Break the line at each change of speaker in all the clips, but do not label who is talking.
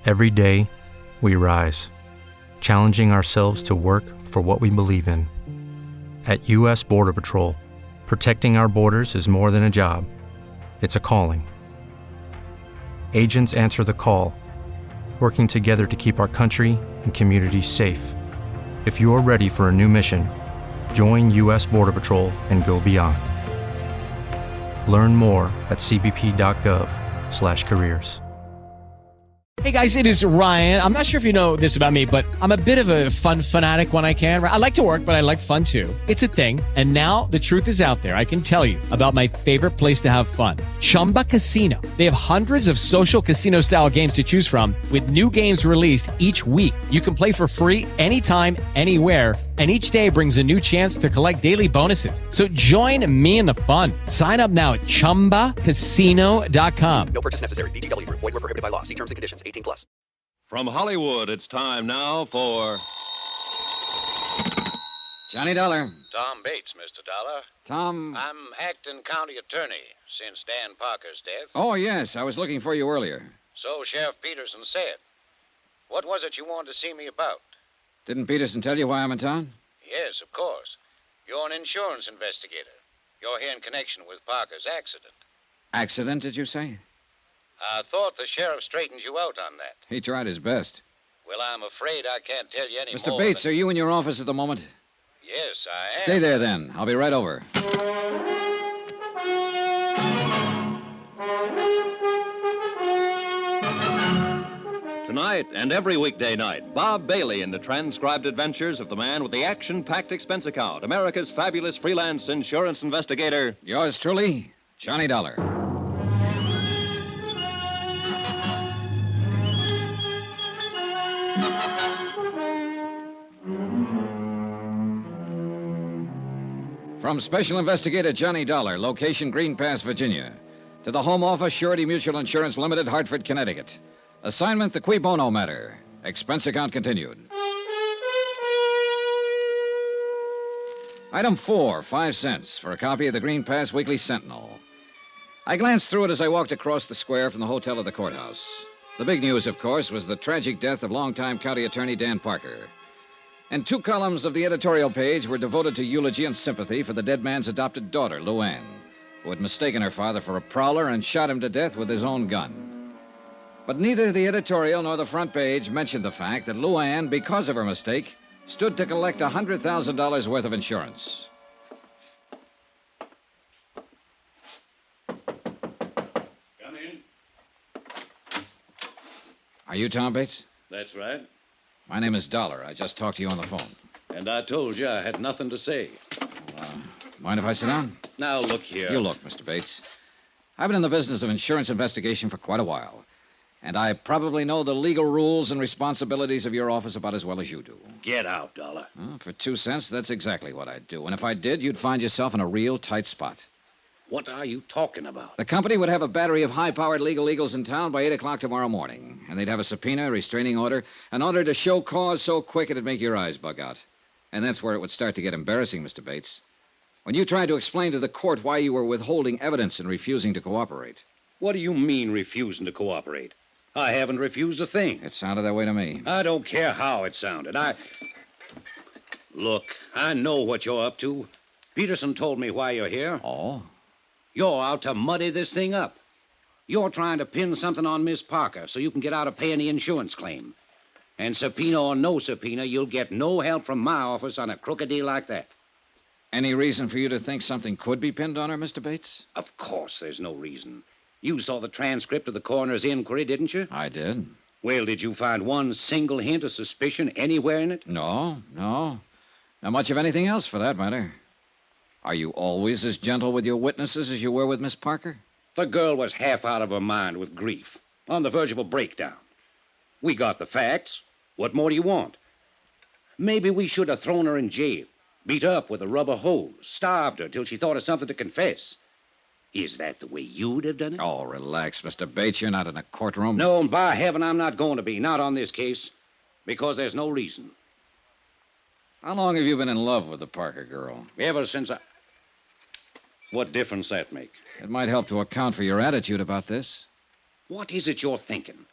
Every day, we rise, challenging ourselves to work for what we believe in. At U.S. Border Patrol, protecting our borders is more than a job. It's a calling. Agents answer the call, working together to keep our country and communities safe. If you are ready for a new mission, join U.S. Border Patrol and go beyond. Learn more at cbp.gov/careers.
Hey guys, it is Ryan. I'm not sure if you know this about me, but I'm a bit of a fun fanatic when I can. I like to work, but I like fun too. It's a thing. And now the truth is out there. I can tell you about my favorite place to have fun. Chumba Casino. They have hundreds of social casino style games to choose from with new games released each week. You can play for free anytime, anywhere. And each day brings a new chance to collect daily bonuses. So join me in the fun. Sign up now at ChumbaCasino.com.
No purchase necessary. VGW Group. Void where prohibited by law. See terms and conditions. 18+.
From Hollywood, it's time now for...
Johnny Dollar.
Tom Bates, Mr. Dollar.
Tom...
I'm acting county attorney since Dan Parker's death.
Oh, yes. I was looking for you earlier.
So Sheriff Peterson said. What was it you wanted to see me about?
Didn't Peterson tell you why I'm in town?
Yes, of course. You're an insurance investigator. You're here in connection with Parker's accident.
Accident, did you say?
I thought the sheriff straightened you out on that.
He tried his best.
Well, I'm afraid I can't tell you any more.
Mr. Bates, are you in your office at the moment?
Yes, I am.
Stay there, then. I'll be right over.
Tonight and every weekday night, Bob Bailey in the transcribed adventures of the man with the action-packed expense account, America's fabulous freelance insurance investigator.
Yours truly, Johnny Dollar. From Special Investigator Johnny Dollar, location Green Pass, Virginia, to the Home Office, Surety Mutual Insurance Limited, Hartford, Connecticut. Assignment, the Bono matter. Expense account continued. Item 4, 5 cents for a copy of the Green Pass Weekly Sentinel. I glanced through it as I walked across the square from the hotel to the courthouse. The big news, of course, was the tragic death of longtime county attorney Dan Parker. And 2 columns of the editorial page were devoted to eulogy and sympathy for the dead man's adopted daughter, Luann, who had mistaken her father for a prowler and shot him to death with his own gun. But neither the editorial nor the front page mentioned the fact that Luann, because of her mistake, stood to collect $100,000 worth of insurance.
Come in.
Are you Tom Bates?
That's right.
My name is Dollar. I just talked to you on the phone.
And I told you I had nothing to say.
Mind if I sit down?
Now, look here.
You look, Mr. Bates. I've been in the business of insurance investigation for quite a while. And I probably know the legal rules and responsibilities of your office about as well as you do.
Get out, Dollar.
Well, for 2 cents, that's exactly what I'd do. And if I did, you'd find yourself in a real tight spot.
What are you talking about?
The company would have a battery of high-powered legal eagles in town by 8 o'clock tomorrow morning. And they'd have a subpoena, a restraining order, an order to show cause so quick it'd make your eyes bug out. And that's where it would start to get embarrassing, Mr. Bates. When you tried to explain to the court why you were withholding evidence and refusing to cooperate.
What do you mean refusing to cooperate? I haven't refused a thing.
It sounded that way to me.
I don't care how it sounded. Look, I know what you're up to. Peterson told me why you're here.
Oh?
You're out to muddy this thing up. You're trying to pin something on Miss Parker so you can get out of paying the insurance claim. And subpoena or no subpoena, you'll get no help from my office on a crooked deal like that.
Any reason for you to think something could be pinned on her, Mr. Bates?
Of course there's no reason. You saw the transcript of the coroner's inquiry, didn't you?
I did.
Well, did you find one single hint of suspicion anywhere in it?
No. Not much of anything else, for that matter. Are you always as gentle with your witnesses as you were with Miss Parker?
The girl was half out of her mind with grief, on the verge of a breakdown. We got the facts. What more do you want? Maybe we should have thrown her in jail, beat her up with a rubber hose, starved her till she thought of something to confess. Is that the way you'd have done it?
Oh, relax, Mr. Bates. You're not in a courtroom.
No, and by heaven, I'm not going to be. Not on this case. Because there's no reason.
How long have you been in love with the Parker girl?
Ever since I... What difference that make?
It might help to account for your attitude about this.
What is it you're thinking?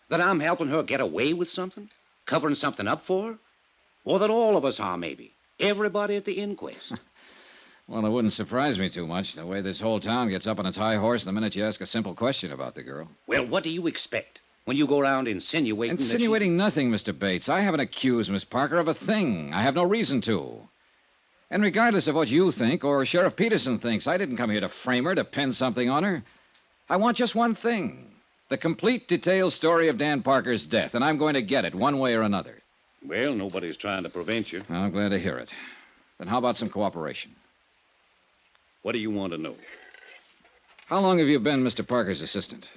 That I'm helping her get away with something? Covering something up for her? Or that all of us are, maybe? Everybody at the inquest.
Well, it wouldn't surprise me too much, the way this whole town gets up on its high horse the minute you ask a simple question about the girl.
Well, what do you expect when you go around insinuating
Insinuating nothing, Mr. Bates. I haven't accused Miss Parker of a thing. I have no reason to. And regardless of what you think or Sheriff Peterson thinks, I didn't come here to frame her, to pin something on her. I want just one thing. The complete, detailed story of Dan Parker's death, and I'm going to get it one way or another.
Well, nobody's trying to prevent you.
I'm glad to hear it. Then how about some cooperation?
What do you want to know?
How long have you been Mr. Parker's assistant?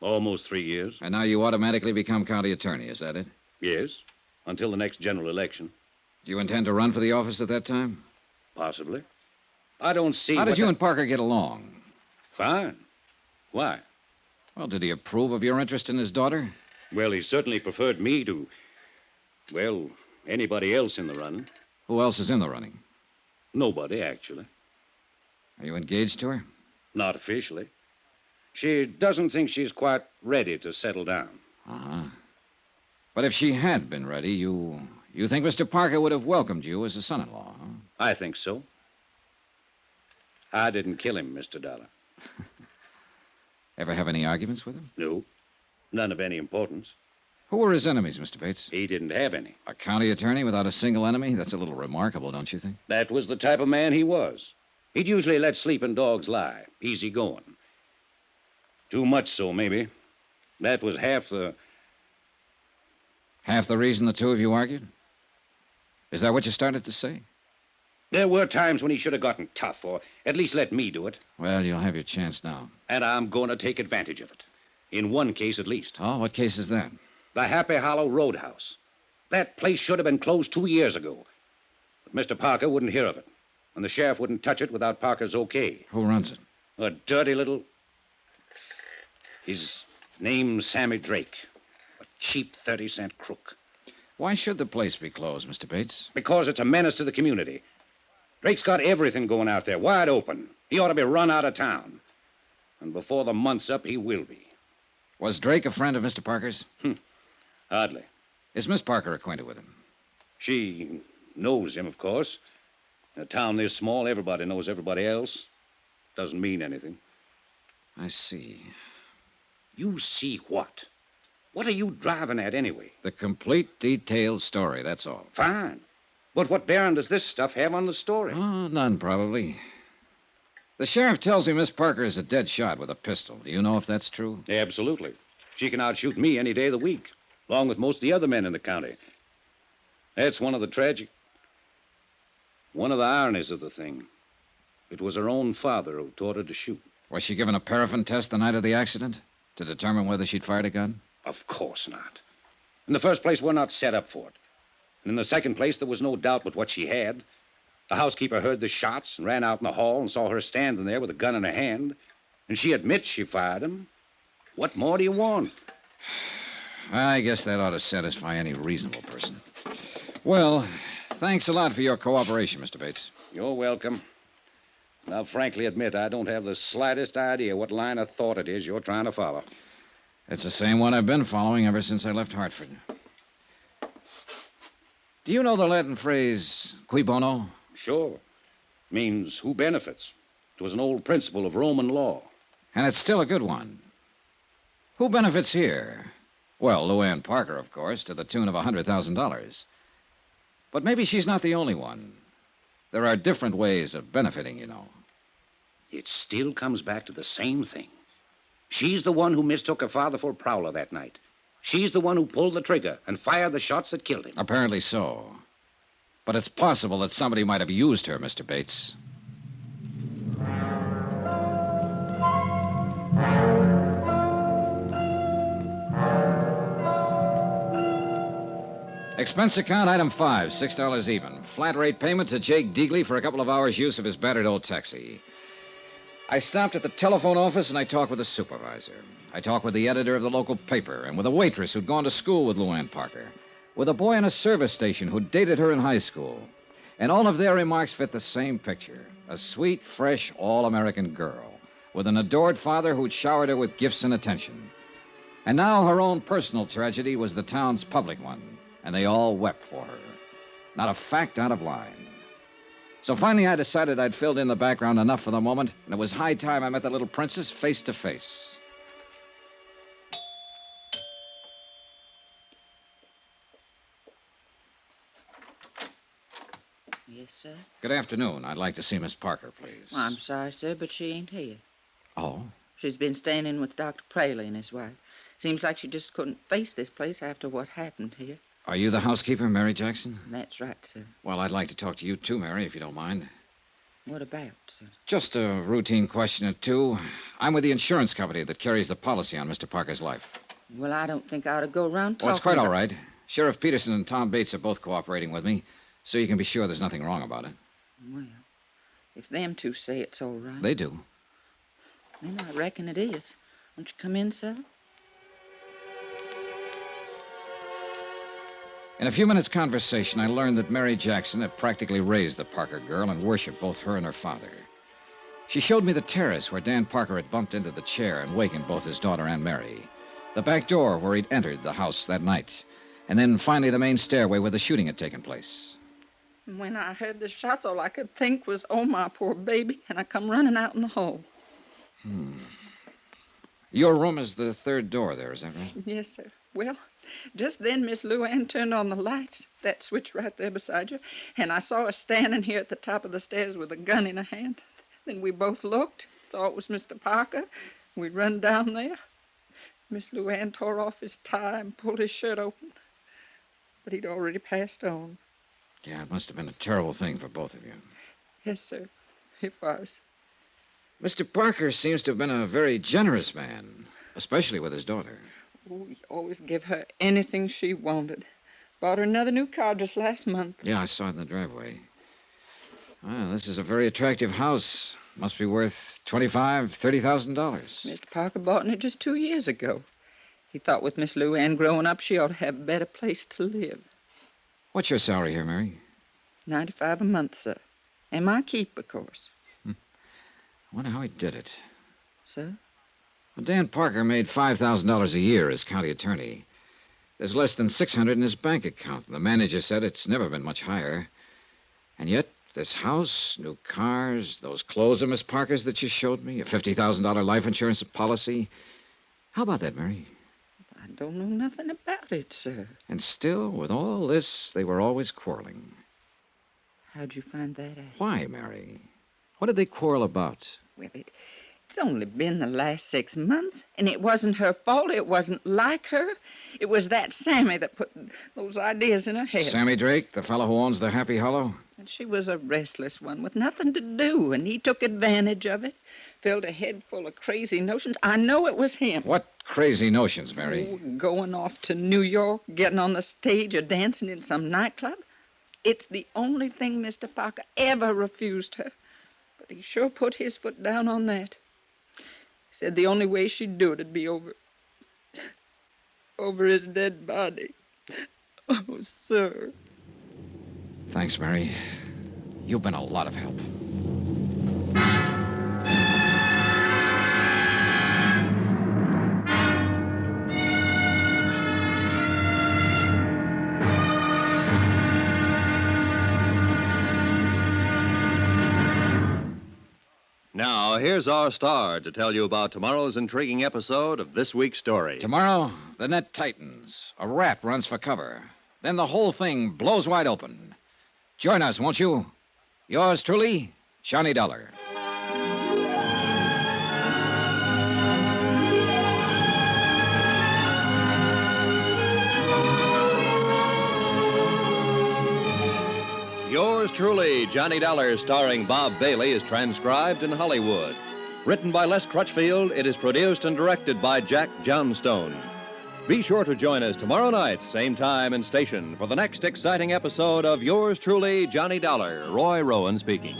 Almost 3 years.
And now you automatically become county attorney, is that it?
Yes, until the next general election.
Do you intend to run for the office at that time?
Possibly. I don't see
How did you and Parker get along?
Fine. Why?
Well, did he approve of your interest in his daughter?
Well, he certainly preferred me to, well, anybody else in the running.
Who else is in the running?
Nobody, actually.
Are you engaged to her?
Not officially. She doesn't think she's quite ready to settle down.
Uh-huh. But if she had been ready, you think Mr. Parker would have welcomed you as a son-in-law, huh?
I think so. I didn't kill him, Mr. Dollar.
Ever have any arguments with him?
No, none of any importance.
Who were his enemies, Mr. Bates?
He didn't have any.
A county attorney without a single enemy? That's a little remarkable, don't you think?
That was the type of man he was. He'd usually let sleeping dogs lie, easy going. Too much so, maybe. That was half the...
Half the reason the two of you argued? Is that what you started to say?
There were times when he should have gotten tough, or at least let me do it.
Well, you'll have your chance now.
And I'm going to take advantage of it. In one case, at least.
Oh, what case is that?
The Happy Hollow Roadhouse. That place should have been closed 2 years ago. But Mr. Parker wouldn't hear of it. And the sheriff wouldn't touch it without Parker's okay.
Who runs it?
A dirty little... His name's Sammy Drake. A cheap 30-cent crook.
Why should the place be closed, Mr. Bates?
Because it's a menace to the community. Drake's got everything going out there, wide open. He ought to be run out of town. And before the month's up, he will be.
Was Drake a friend of Mr. Parker's?
Hardly.
Is Miss Parker acquainted with him?
She knows him, of course. In a town this small, everybody knows everybody else. Doesn't mean anything.
I see.
You see what? What are you driving at, anyway?
The complete, detailed story, that's all.
Fine. But what bearing does this stuff have on the story?
Oh, none, probably. The sheriff tells me Miss Parker is a dead shot with a pistol. Do you know if that's true?
Absolutely. She can outshoot me any day of the week, along with most of the other men in the county. That's one of the ironies of the thing. It was her own father who taught her to shoot.
Was she given a paraffin test the night of the accident to determine whether she'd fired a gun?
Of course not. In the first place, we're not set up for it. And in the second place, there was no doubt but what she had. The housekeeper heard the shots and ran out in the hall and saw her standing there with a gun in her hand. And she admits she fired him. What more do you want?
I guess that ought to satisfy any reasonable person. Well, thanks a lot for your cooperation, Mr. Bates.
You're welcome. And I'll frankly admit I don't have the slightest idea what line of thought it is you're trying to follow.
It's the same one I've been following ever since I left Hartford. Do you know the Latin phrase, cui bono?
Sure. Means who benefits. It was an old principle of Roman law.
And it's still a good one. Who benefits here? Well, Luann Parker, of course, to the tune of $100,000. But maybe she's not the only one. There are different ways of benefiting, you know.
It still comes back to the same thing. She's the one who mistook her father for a prowler that night. She's the one who pulled the trigger and fired the shots that killed him.
Apparently so. But it's possible that somebody might have used her, Mr. Bates. Expense account item 5, $6 even. Flat rate payment to Jake Deagley for a couple of hours' use of his battered old taxi. I stopped at the telephone office and I talked with the supervisor. I talked with the editor of the local paper and with a waitress who'd gone to school with Luann Parker, with a boy in a service station who dated her in high school. And all of their remarks fit the same picture. A sweet, fresh, all-American girl with an adored father who'd showered her with gifts and attention. And now her own personal tragedy was the town's public one, and they all wept for her. Not a fact out of line. So finally I decided I'd filled in the background enough for the moment, and it was high time I met the little princess face to face.
Yes, sir.
Good afternoon. I'd like to see Miss Parker, please.
Well, I'm sorry, sir, but she ain't here.
Oh?
She's been staying in with Dr. Praley and his wife. Seems like she just couldn't face this place after what happened here.
Are you the housekeeper, Mary Jackson?
That's right, sir.
Well, I'd like to talk to you too, Mary, if you don't mind.
What about, sir?
Just a routine question or two. I'm with the insurance company that carries the policy on Mr. Parker's life.
Well, I don't think I ought to go around talking
Well, it's quite
about...
all right. Sheriff Peterson and Tom Bates are both cooperating with me, so you can be sure there's nothing wrong about it.
Well, if them two say it's all right...
They do.
Then I reckon it is. Won't you come in, sir?
In a few minutes' conversation, I learned that Mary Jackson had practically raised the Parker girl and worshipped both her and her father. She showed me the terrace where Dan Parker had bumped into the chair and wakened both his daughter and Mary, the back door where he'd entered the house that night, and then finally the main stairway where the shooting had taken place.
When I heard the shots, all I could think was, oh, my poor baby, and I come running out in the hall.
Your room is the third door there, is that right?
Yes, sir. Well, just then Miss Luann turned on the lights, that switch right there beside you, and I saw her standing here at the top of the stairs with a gun in her hand. Then we both looked, saw it was Mr. Parker. We run down there. Miss Luann tore off his tie and pulled his shirt open, but he'd already passed on.
Yeah, it must have been a terrible thing for both of you.
Yes, sir, it was.
Mr. Parker seems to have been a very generous man, especially with his daughter.
Oh, he always gave her anything she wanted. Bought her another new car just last month.
Yeah, I saw it in the driveway. Well, this is a very attractive house. Must be worth $25,000, $30,000.
Mr. Parker bought it just 2 years ago. He thought with Miss Luann growing up, she ought to have a better place to live.
What's your salary here, Mary?
$95 a month, sir. And my keep, of course.
I wonder how he did it.
Sir?
Well, Dan Parker made $5,000 a year as county attorney. There's less than $600 in his bank account, and the manager said it's never been much higher. And yet, this house, new cars, those clothes of Miss Parker's that you showed me, a $50,000 life insurance policy. How about that, Mary?
I don't know nothing about it, sir.
And still, with all this, they were always quarreling.
How'd you find that out?
Why, Mary? What did they quarrel about?
Well, it's only been the last 6 months, and it wasn't her fault. It wasn't like her. It was that Sammy that put those ideas in her head.
Sammy Drake, the fellow who owns the Happy Hollow?
And she was a restless one with nothing to do, and he took advantage of it. Filled her head full of crazy notions. I know it was him.
What crazy notions, Mary?
Oh, going off to New York, getting on the stage, or dancing in some nightclub. It's the only thing Mr. Parker ever refused her. But he sure put his foot down on that. He said the only way she'd do it'd be over his dead body. Oh, sir.
Thanks, Mary. You've been a lot of help.
Now, here's our star to tell you about tomorrow's intriguing episode of this week's story.
Tomorrow, the net tightens. A rat runs for cover. Then the whole thing blows wide open. Join us, won't you? Yours truly, Johnny Dollar.
Yours truly, Johnny Dollar, starring Bob Bailey, is transcribed in Hollywood. Written by Les Crutchfield, it is produced and directed by Jack Johnstone. Be sure to join us tomorrow night, same time and station, for the next exciting episode of Yours truly, Johnny Dollar. Roy Rowan speaking.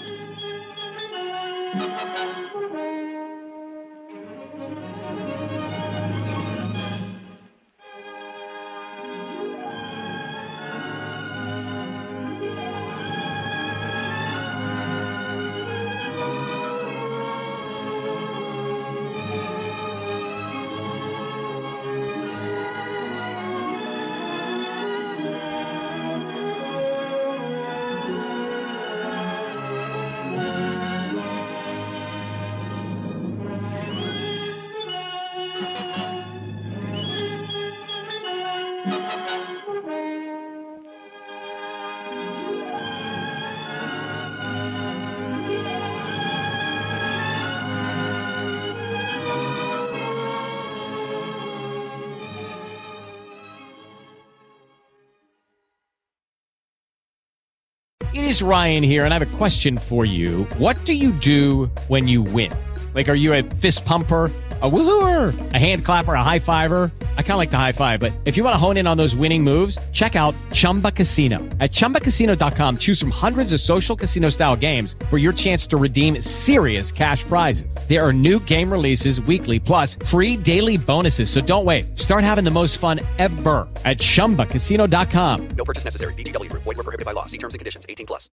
It is Ryan here, and I have a question for you. What do you do when you win? Like, are you a fist pumper, a woohooer, a hand clapper, a high fiver? I kind of like the high five, but if you want to hone in on those winning moves, check out Chumba Casino. At ChumbaCasino.com, choose from hundreds of social casino-style games for your chance to redeem serious cash prizes. There are new game releases weekly, plus free daily bonuses. So don't wait. Start having the most fun ever at ChumbaCasino.com.
No purchase necessary. VGW Group. Void where prohibited by law. See terms and conditions. 18+.